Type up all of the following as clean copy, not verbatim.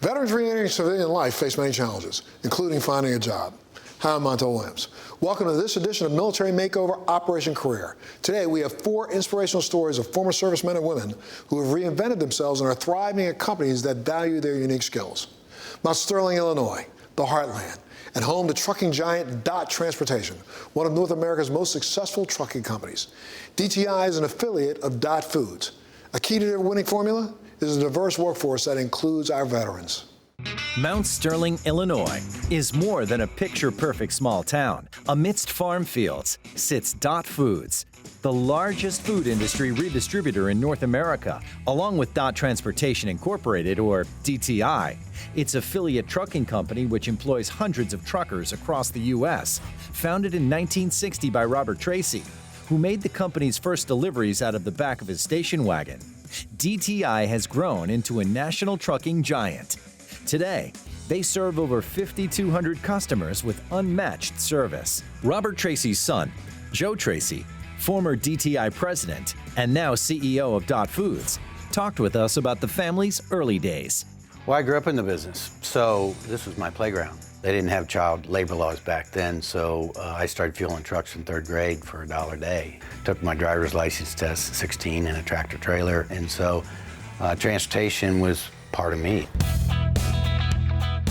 Veterans re-entering civilian life face many challenges, including finding a job. Hi, I'm Montel Williams. Welcome to this edition of Military Makeover Operation Career. Today, we have 4 inspirational stories of former servicemen and women who have reinvented themselves and are thriving at companies that value their unique skills. Mount Sterling, Illinois, the heartland, and home to trucking giant DOT Transportation, one of North America's most successful trucking companies. DTI is an affiliate of DOT Foods. A key to their winning formula is a diverse workforce that includes our veterans. Mount Sterling, Illinois is more than a picture-perfect small town. Amidst farm fields sits DOT Foods, the largest food industry redistributor in North America, along with DOT Transportation Incorporated, or DTI, its affiliate trucking company which employs hundreds of truckers across the U.S., founded in 1960 by Robert Tracy, who made the company's first deliveries out of the back of his station wagon. DTI has grown into a national trucking giant. Today, they serve over 5,200 customers with unmatched service. Robert Tracy's son, Joe Tracy, former DTI president and now CEO of DOT Foods, talked with us about the family's early days. Well, I grew up in the business, so this was my playground. They didn't have child labor laws back then, so I started fueling trucks in 3rd grade for $1 a day. Took my driver's license test at 16 in a tractor trailer, and so transportation was part of me.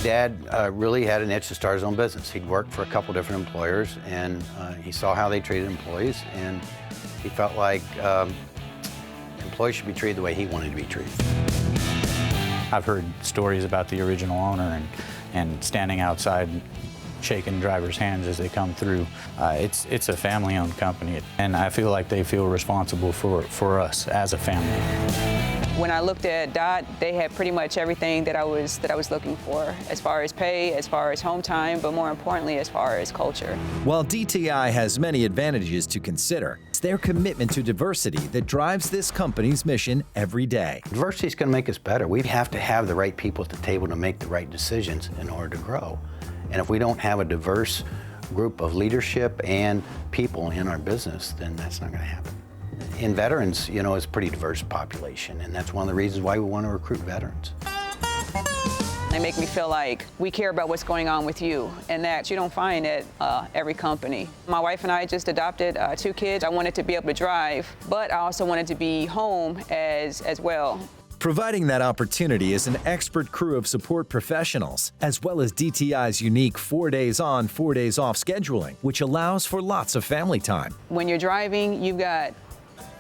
Dad really had an itch to start his own business. He'd worked for a couple different employers, and he saw how they treated employees, and he felt like employees should be treated the way he wanted to be treated. I've heard stories about the original owner and standing outside shaking drivers' hands as they come through. It's a family-owned company, and I feel like they feel responsible for us as a family. When I looked at DOT, they had pretty much everything that I was looking for, as far as pay, as far as home time, but more importantly, as far as culture. While DTI has many advantages to consider, it's their commitment to diversity that drives this company's mission every day. Diversity is going to make us better. We have to have the right people at the table to make the right decisions in order to grow. And if we don't have a diverse group of leadership and people in our business, then that's not going to happen. In veterans, you know, it's a pretty diverse population, and that's one of the reasons why we want to recruit veterans. They make me feel like we care about what's going on with you, and that you don't find at every company. My wife and I just adopted 2 kids. I wanted to be able to drive, but I also wanted to be home as well. Providing that opportunity is an expert crew of support professionals, as well as DTI's unique 4 days on, 4 days off scheduling, which allows for lots of family time. When you're driving, you've got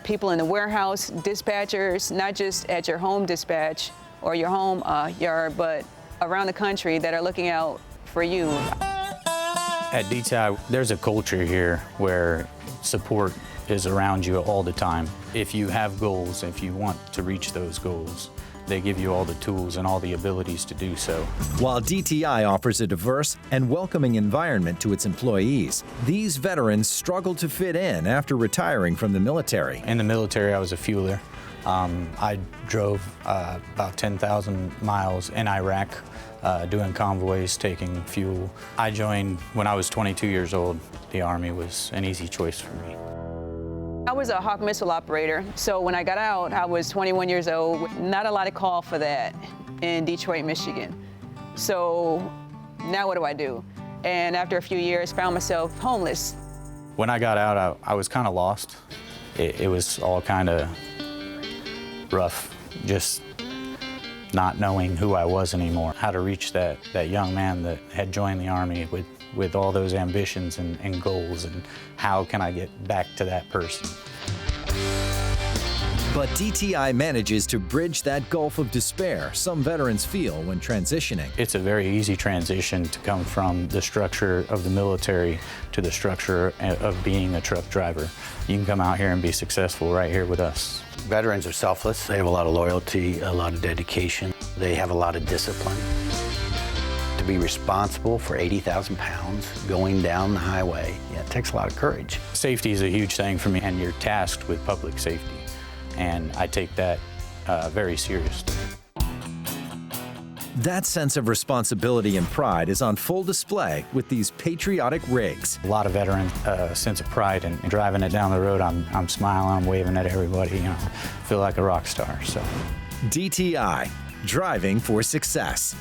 people in the warehouse, dispatchers, not just at your home dispatch or your home yard, but around the country that are looking out for you. At DTI, there's a culture here where support is around you all the time. If you have goals, if you want to reach those goals, they give you all the tools and all the abilities to do so. While DTI offers a diverse and welcoming environment to its employees, these veterans struggle to fit in after retiring from the military. In the military, I was a fueler. I drove about 10,000 miles in Iraq, doing convoys, taking fuel. I joined when I was 22 years old. The Army was an easy choice for me. I was a Hawk missile operator, so when I got out, I was 21 years old. Not a lot of call for that in Detroit, Michigan. So now what do? And after a few years, found myself homeless. When I got out, I was kind of lost. It was all kind of rough, just not knowing who I was anymore. How to reach that young man that had joined the Army with all those ambitions and goals, and how can I get back to that person? But DTI manages to bridge that gulf of despair some veterans feel when transitioning. It's a very easy transition to come from the structure of the military to the structure of being a truck driver. You can come out here and be successful right here with us. Veterans are selfless. They have a lot of loyalty, a lot of dedication. They have a lot of discipline. To be responsible for 80,000 pounds going down the highway, yeah, it takes a lot of courage. Safety is a huge thing for me, and you're tasked with public safety, and I take that very seriously. That sense of responsibility and pride is on full display with these patriotic rigs. A lot of veteran sense of pride, and driving it down the road, I'm smiling, I'm waving at everybody, you know, feel like a rock star. So DTI, driving for success.